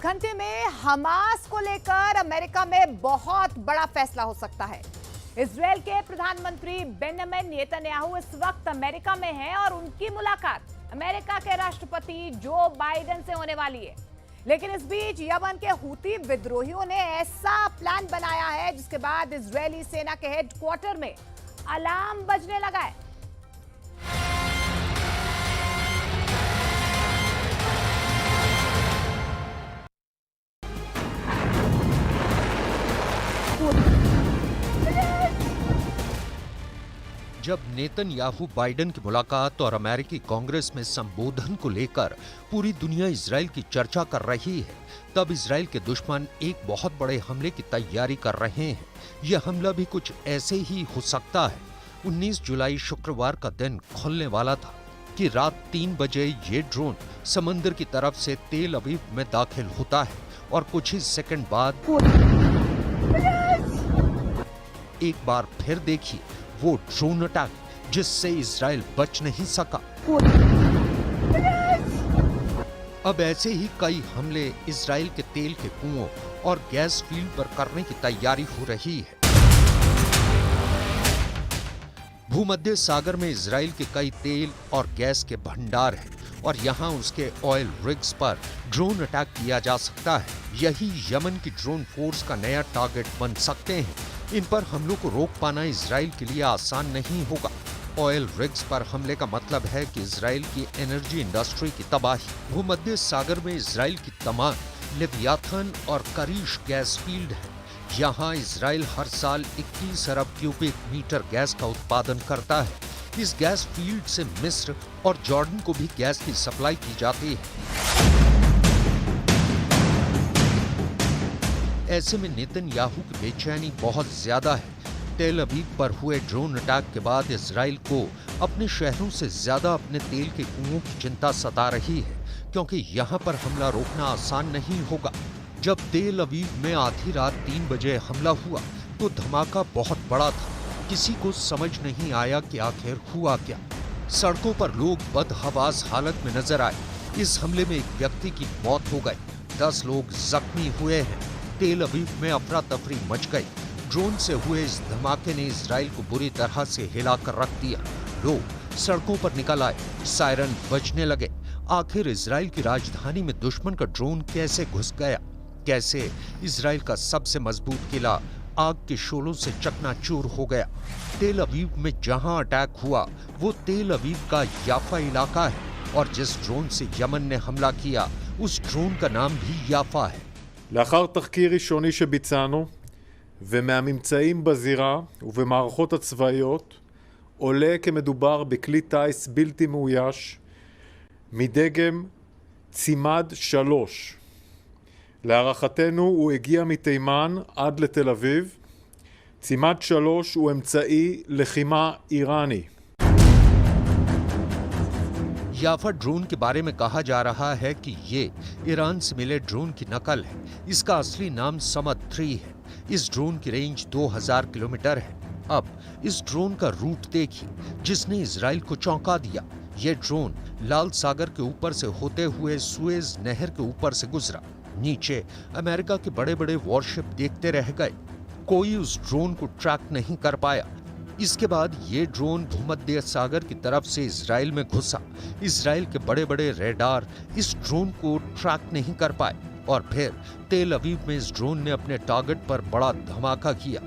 घंटे में हमास को लेकर अमेरिका में बहुत बड़ा फैसला हो सकता है। इजरायल के प्रधानमंत्री बेंजामिन नेतन्याहू इस वक्त अमेरिका में हैं और उनकी मुलाकात अमेरिका के राष्ट्रपति जो बाइडेन से होने वाली है। लेकिन इस बीच यमन के हूती विद्रोहियों ने ऐसा प्लान बनाया है जिसके बाद इजरायली सेना के हेडक्वार्टर में अलार्म बजने लगा है। जब नेतन्याहू बाइडेन की मुलाकात और अमेरिकी कांग्रेस में संबोधन को लेकर पूरी दुनिया इजरायल की चर्चा कर रही है, तब इजरायल के दुश्मन एक बहुत बड़े हमले की तैयारी कर रहे हैं। यह हमला भी कुछ ऐसे ही हो सकता है। 19 जुलाई शुक्रवार का दिन खुलने वाला था कि रात 3 बजे ये ड्रोन समंदर की तरफ से तेल अवीव में दाखिल होता है और कुछ ही सेकंड बाद एक बार फिर देखिए वो ड्रोन अटैक जिससे इजरायल बच नहीं सका। अब ऐसे ही कई हमले इजरायल के तेल के कुओं और गैस फील्ड पर करने की तैयारी हो रही है। भूमध्य सागर में इजरायल के कई तेल और गैस के भंडार हैं और यहां उसके ऑयल रिग्स पर ड्रोन अटैक किया जा सकता है। यही यमन की ड्रोन फोर्स का नया टारगेट बन सकते हैं। इन पर हमलों को रोक पाना इजरायल के लिए आसान नहीं होगा। ऑयल रिग्स पर हमले का मतलब है कि इजरायल की एनर्जी इंडस्ट्री की तबाही। भूमध्य सागर में इजरायल की तमाम लेवियाथन और करीश गैस फील्ड है। यहाँ इजरायल हर साल 21 अरब क्यूबिक मीटर गैस का उत्पादन करता है। इस गैस फील्ड से मिस्र और जॉर्डन को भी गैस की सप्लाई की जाती है। ऐसे में नेतन्याहू की बेचैनी बहुत ज्यादा है। तेल अवीव पर हुए ड्रोन अटैक के बाद इजरायल को अपने शहरों से ज्यादा अपने तेल के कुओं की चिंता सता रही है, क्योंकि यहाँ पर हमला रोकना आसान नहीं होगा। जब तेल अवीव में आधी रात 3 बजे हमला हुआ तो धमाका बहुत बड़ा था। किसी को समझ नहीं आया कि आखिर हुआ क्या। सड़कों पर लोग बदहवास हालत में नजर आए। इस हमले में एक व्यक्ति की मौत हो गई, 10 लोग जख्मी हुए हैं। तेल अवीव में अफरा तफरी मच गई। ड्रोन से हुए इस धमाके ने इजरायल को बुरी तरह से हिलाकर रख दिया। लोग सड़कों पर निकल आए, सायरन बजने लगे। आखिर इजरायल की राजधानी में दुश्मन का ड्रोन कैसे घुस गया? कैसे इजरायल का सबसे मजबूत किला आग के शोलों से चकनाचूर हो गया? तेल अवीव में जहां अटैक हुआ वो तेल अवीव का याफा इलाका है और जिस ड्रोन से यमन ने हमला किया उस ड्रोन का नाम भी याफा है। לאחר תחקיר ראשוני שביצענו ומהממצאים בזירה ובמערכות הצבאיות עולה כי מדובר בכלי טיס בלתי מאויש מדגם צימד 3. להערכתנו הוא הגיע מתימן עד לתל אביב. צימד 3 הוא אמצעי לחימה איראני. याफा ड्रोन के बारे में कहा जा रहा है कि ये ईरान से मिले ड्रोन की नकल है। इसका असली नाम समद 3 है। इस ड्रोन की रेंज 2000 किलोमीटर है। अब इस ड्रोन का रूट देखिए जिसने इजरायल को चौंका दिया। ये ड्रोन लाल सागर के ऊपर से होते हुए सुएज नहर के ऊपर से गुजरा। नीचे अमेरिका के बड़े बड़े वॉरशिप देखते रह गए। कोई उस ड्रोन को ट्रैक नहीं कर पाया। इसके बाद ये ड्रोन भूमध्य सागर की तरफ से इजरायल में घुसा। इजरायल के बड़े बड़े रेडार इस ड्रोन को ट्रैक नहीं कर पाए और फिर तेल अवीव में इस ड्रोन ने अपने टारगेट पर बड़ा धमाका किया।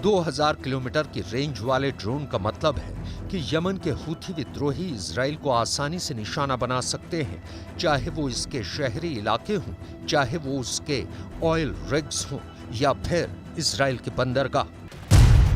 2000 किलोमीटर की रेंज वाले ड्रोन का मतलब है कि यमन के हूथी विद्रोही इजरायल को आसानी से निशाना बना सकते हैं, चाहे वो इसके शहरी इलाके हों, चाहे वो उसके ऑयल रिग्स हों या फिर इजरायल के बंदरगाह।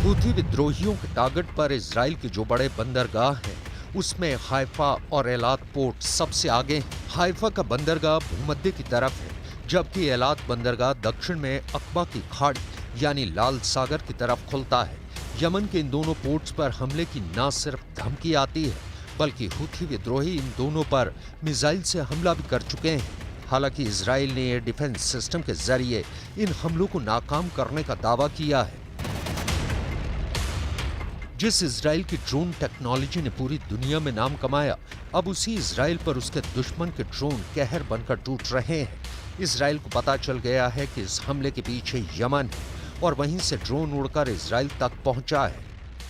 हूथी विद्रोहियों के टारगेट पर इजरायल के जो बड़े बंदरगाह हैं उसमें हाइफा और एलात पोर्ट सबसे आगे हैं। हाइफा का बंदरगाह भूमध्य की तरफ है, जबकि एलात बंदरगाह दक्षिण में अकबा की खाड़ी यानी लाल सागर की तरफ खुलता है। यमन के इन दोनों पोर्ट्स पर हमले की न सिर्फ धमकी आती है बल्कि हूथी विद्रोही इन दोनों पर मिसाइल से हमला भी कर चुके हैं। हालांकि इजरायल ने एयर डिफेंस सिस्टम के जरिए इन हमलों को नाकाम करने का दावा किया है। जिस इजराइल की ड्रोन टेक्नोलॉजी ने पूरी दुनिया में नाम कमाया, अब उसी इजराइल पर उसके दुश्मन के ड्रोन कहर बनकर टूट रहे हैं। इजराइल को पता चल गया है कि इस हमले के पीछे यमन है और वहीं से ड्रोन उड़कर इजराइल तक पहुंचा है।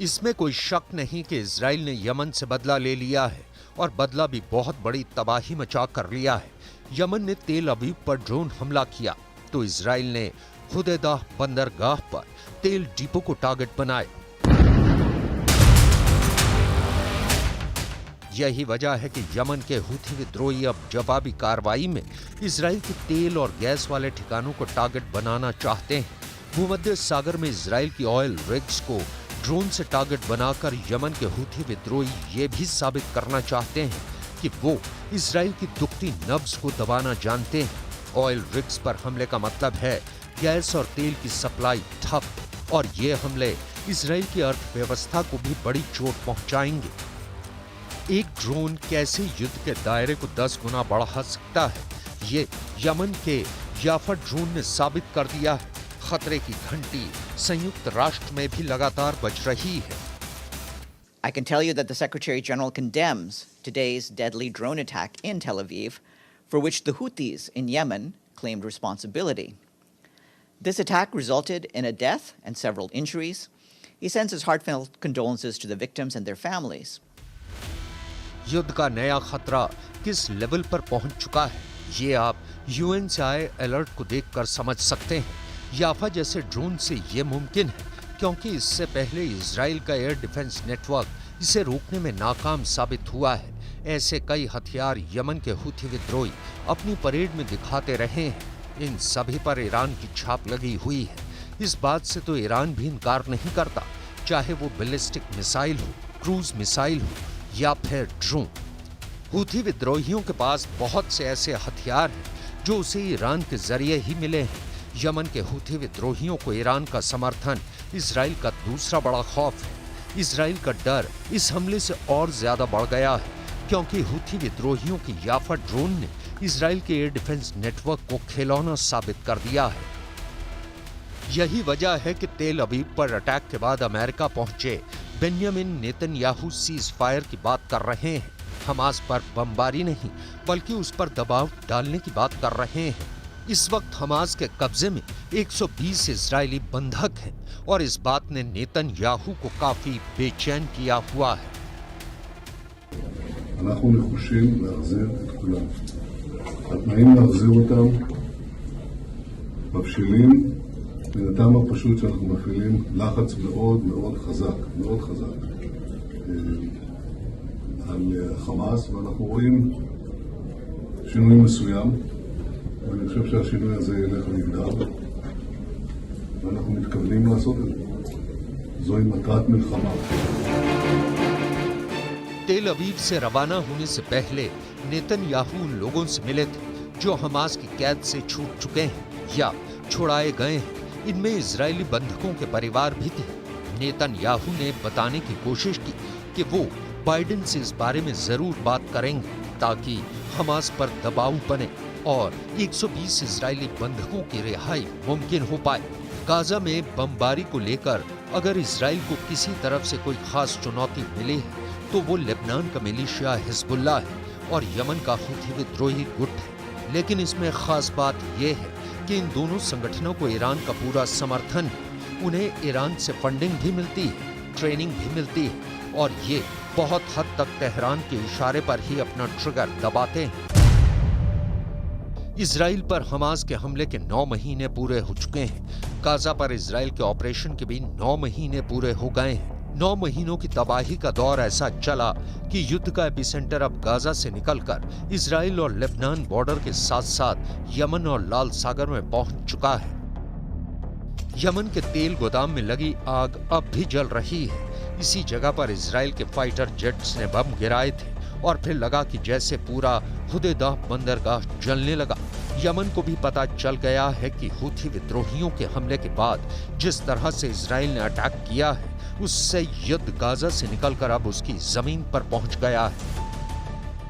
इसमें कोई शक नहीं कि इजराइल ने यमन से बदला ले लिया है और बदला भी बहुत बड़ी तबाही मचा कर लिया है। यमन ने तेल अवीव पर ड्रोन हमला किया तो इजराइल ने हुदैदा बंदरगाह पर तेल डिपो को टारगेट बनाए। यही वजह है कि यमन के हूथी विद्रोही अब जवाबी कार्रवाई में इजराइल के तेल और गैस वाले ठिकानों को टारगेट बनाना चाहते हैं। भूमध्य सागर में इजराइल की ऑयल रिग्स को ड्रोन से टारगेट बनाकर यमन के हूथी विद्रोही ये भी साबित करना चाहते हैं कि वो इजराइल की दुखती नब्ज को दबाना जानते हैं। ऑयल रिग्स पर हमले का मतलब है गैस और तेल की सप्लाई ठप, और ये हमले इजराइल की अर्थव्यवस्था को भी बड़ी चोट पहुंचाएंगे। एक ड्रोन कैसे युद्ध के दायरे को 10 गुना बढ़ा सकता है, ये यमन के याफा ड्रोन ने साबित कर दिया है। खतरे की घंटी संयुक्त राष्ट्र में भी लगातार बज रही है। I can tell you that the Secretary General condemns today's deadly drone attack in Tel Aviv, for which the Houthis in Yemen claimed responsibility. This attack resulted in a death and several injuries. He sends his heartfelt condolences to the victims and their families. युद्ध का नया खतरा किस level पर पहुंच चुका है, ये आप यूएन से आए अलर्ट को देखकर समझ सकते हैं। याफा जैसे ड्रोन से ये मुमकिन है क्योंकि इससे पहले इजराइल का एयर डिफेंस नेटवर्क इसे रोकने में नाकाम साबित हुआ है। ऐसे कई हथियार यमन के हूथी विद्रोही अपनी परेड में दिखाते रहे हैं। इन सभी पर ईरान की छाप लगी हुई है। इस बात से तो ईरान भी इनकार नहीं करता, चाहे वो बैलिस्टिक मिसाइल हो, क्रूज मिसाइल हो या फिर ड्रोन। हूथी विद्रोहियों के पास बहुत से ऐसे हथियार हैं जो उसे ईरान के जरिए ही मिले हैं। यमन के हूथी विद्रोहियों को ईरान का समर्थन इजराइल का दूसरा बड़ा खौफ है। इजराइल का डर इस हमले से और ज्यादा बढ़ गया है क्योंकि हूथी विद्रोहियों की याफा ड्रोन ने इजराइल के एयर डिफेंस नेटवर्क को खिलौना साबित कर दिया है। यही वजह है कि तेल अवीव पर अटैक के बाद अमेरिका पहुंचे बेंयामिन नेतन्याहू सीज फायर की बात कर रहे हैं। हमास पर बमबारी नहीं बल्कि उस पर दबाव डालने की बात कर रहे हैं। इस वक्त हमास के कब्जे में 120 इजरायली बंधक हैं और इस बात ने नेतन्याहू को काफी बेचैन किया हुआ है। אנחנו נחושים להחזיר את כולם. התנאים להחזיר אותם מבשילים מן הטעם הפשוט שאנחנו מפעילים לחץ מאוד מאוד חזק על חמאס, ואנחנו רואים שינוי מסוים, ואני חושב שהשינוי הזה ילך ויגדל, ואנחנו מתכוונים לעשות את זה. זוהי מטרת מלחמה. तेल अवीव से रवाना होने से पहले नेतन्याहू उन लोगों से मिले थे जो हमास की कैद से छूट चुके हैं या छुड़ाए गए हैं। इनमें इजरायली बंधकों के परिवार भी थे। नेतन्याहू ने बताने की कोशिश की कि वो बाइडेन से इस बारे में जरूर बात करेंगे ताकि हमास पर दबाव बने और 120 इजरायली बंधकों की रिहाई मुमकिन हो पाए। गाजा में बमबारी को लेकर अगर इजराइल को किसी तरफ से कोई खास चुनौती मिली है तो वो लेबनान का मिलिशिया हिजबुल्लाह है और यमन का हूथी विद्रोही गुट है। लेकिन इसमें खास बात यह है कि इन दोनों संगठनों को ईरान का पूरा समर्थन है। उन्हें ईरान से फंडिंग भी मिलती है, ट्रेनिंग भी मिलती है और ये बहुत हद तक तेहरान के इशारे पर ही अपना ट्रिगर दबाते हैं। इजराइल पर हमास के हमले के 9 महीने पूरे हो चुके हैं। गाजा पर इजराइल के ऑपरेशन के भी 9 महीने पूरे हो गए हैं। 9 महीनों की तबाही का दौर ऐसा चला कि युद्ध का एपिसेंटर अब गाजा से निकलकर इजराइल और लेबनान बॉर्डर के साथ साथ यमन और लाल सागर में पहुंच चुका है। यमन के तेल गोदाम में लगी आग अब भी जल रही है। इसी जगह पर इजराइल के फाइटर जेट्स ने बम गिराए थे और फिर लगा कि जैसे पूरा हुदैदा बंदरगाह जलने लगा। यमन को भी पता चल गया है कि हूथी विद्रोहियों के हमले के बाद जिस तरह से इजराइल ने अटैक किया है, उससे युद्ध गाजा से निकलकर अब उसकी जमीन पर पहुंच गया है।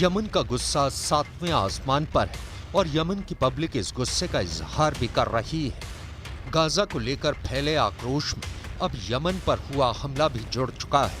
यमन का गुस्सा 7वें आसमान पर है और यमन की पब्लिक इस गुस्से का इजहार भी कर रही है। गाजा को लेकर फैले आक्रोश में अब यमन पर हुआ हमला भी जुड़ चुका है।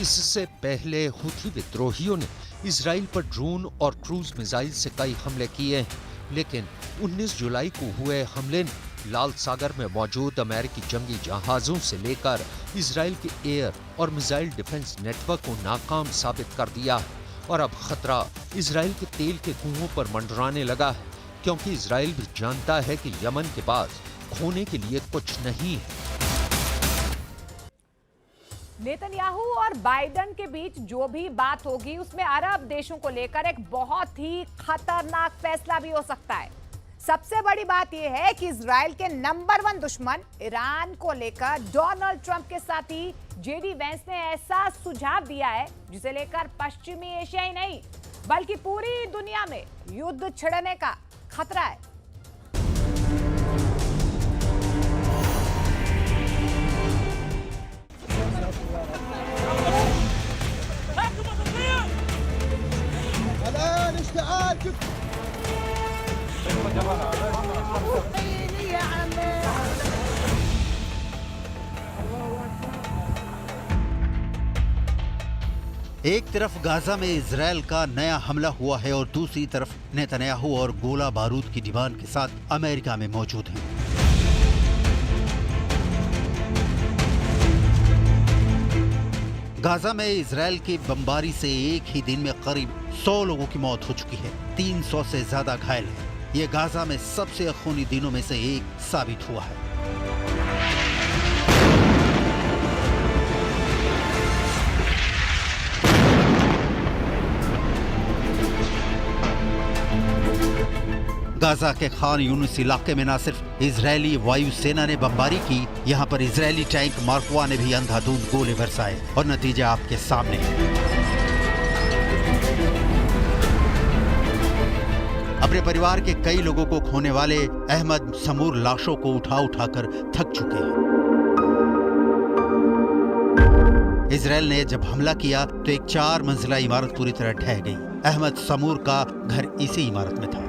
इससे पहले हूथी विद्रोहियों ने इजराइल पर ड्रोन और क्रूज मिसाइल से कई हमले किए हैं, लेकिन 19 जुलाई को हुए हमले ने लाल सागर में मौजूद अमेरिकी जंगी जहाजों से लेकर इजराइल के एयर और मिसाइल डिफेंस नेटवर्क को नाकाम साबित कर दिया है। और अब खतरा इजराइल के तेल के कुओं पर मंडराने लगा है, क्योंकि इजराइल भी जानता है कि यमन के पास खोने के लिए कुछ नहीं है। नेतन्याहू और बाइडेन के बीच जो भी बात होगी उसमें अरब देशों को लेकर एक बहुत ही खतरनाक फैसला भी हो सकता है। सबसे बड़ी बात यह है कि इजराइल के नंबर 1 दुश्मन ईरान को लेकर डोनाल्ड ट्रंप के साथी जेडी वेंस ने ऐसा सुझाव दिया है जिसे लेकर पश्चिमी एशिया ही नहीं बल्कि पूरी दुनिया में युद्ध छिड़ने का खतरा है। एक तरफ गाजा में इजराइल का नया हमला हुआ है और दूसरी तरफ नेतन्याहू और गोला बारूद की डिमांड के साथ अमेरिका में मौजूद हैं। गाजा में इजराइल की बमबारी से एक ही दिन में करीब 100 लोगों की मौत हो चुकी है, 300 से ज्यादा घायल हैं। ये गाजा में सबसे खूनी दिनों में से एक साबित हुआ है। गाजा के खान यूनिस इलाके में न सिर्फ इजरायली वायुसेना ने बमबारी की, यहाँ पर इजरायली टैंक मार्कवा ने भी अंधाधुंध गोले बरसाए और नतीजा आपके सामने है। अपने परिवार के कई लोगों को खोने वाले अहमद समूर लाशों को उठा उठाकर थक चुके हैं। इजराइल ने जब हमला किया तो एक 4 मंजिला इमारत पूरी तरह ढह गई। अहमद समूर का घर इसी इमारत में था।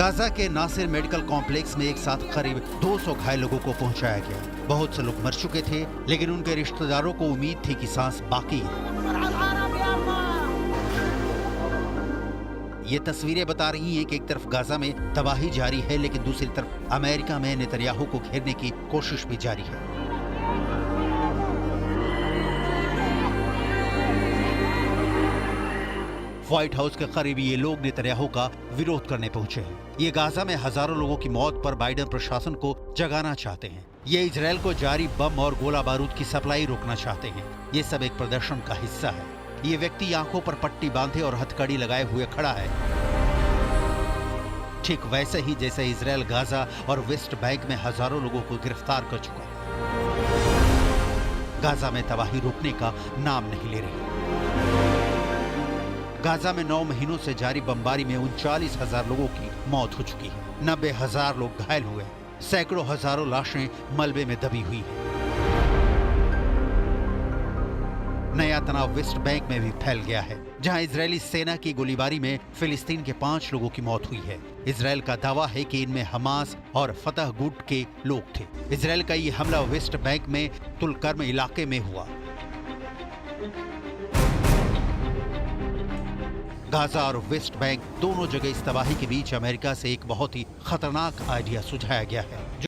गाजा के नासिर मेडिकल कॉम्प्लेक्स में एक साथ करीब 200 घायल लोगों को पहुंचाया गया। बहुत से लोग मर चुके थे, लेकिन उनके रिश्तेदारों को उम्मीद थी कि सांस बाकी है। ये तस्वीरें बता रही हैं कि एक तरफ गाजा में तबाही जारी है, लेकिन दूसरी तरफ अमेरिका में नेतन्याहू को घेरने की कोशिश भी जारी है। व्हाइट हाउस के करीब ये लोग नेतन्याहू का विरोध करने पहुंचे हैं। ये गाजा में हजारों लोगों की मौत पर बाइडेन प्रशासन को जगाना चाहते हैं। ये इजराइल को जारी बम और गोला बारूद की सप्लाई रोकना चाहते हैं। ये सब एक प्रदर्शन का हिस्सा है। ये व्यक्ति आंखों पर पट्टी बांधे और हथकड़ी लगाए हुए खड़ा है, ठीक वैसे ही जैसे इजराइल गाजा और वेस्ट बैंक में हजारों लोगों को गिरफ्तार कर चुका है। गाजा में तबाही रुकने का नाम नहीं ले रही। गाजा में 9 महीनों से जारी बमबारी में 39,000 लोगों की मौत हो चुकी है। 90,000 लोग घायल हुए, सैकड़ों हजारों लाशें मलबे में दबी हुई हैं। नया तनाव वेस्ट बैंक में भी फैल गया है, जहां इजरायली सेना की गोलीबारी में फिलिस्तीन के 5 लोगों की मौत हुई है। इजरायल का दावा है कि इनमें हमास और फतह गुट के लोग थे। इजरायल का ये हमला वेस्ट बैंक में तुलकर्म इलाके में हुआ। गाजा और वेस्ट बैंक दोनों जगह इस तबाही के बीच अमेरिका से एक बहुत ही खतरनाक आइडिया सुझाया गया है, जो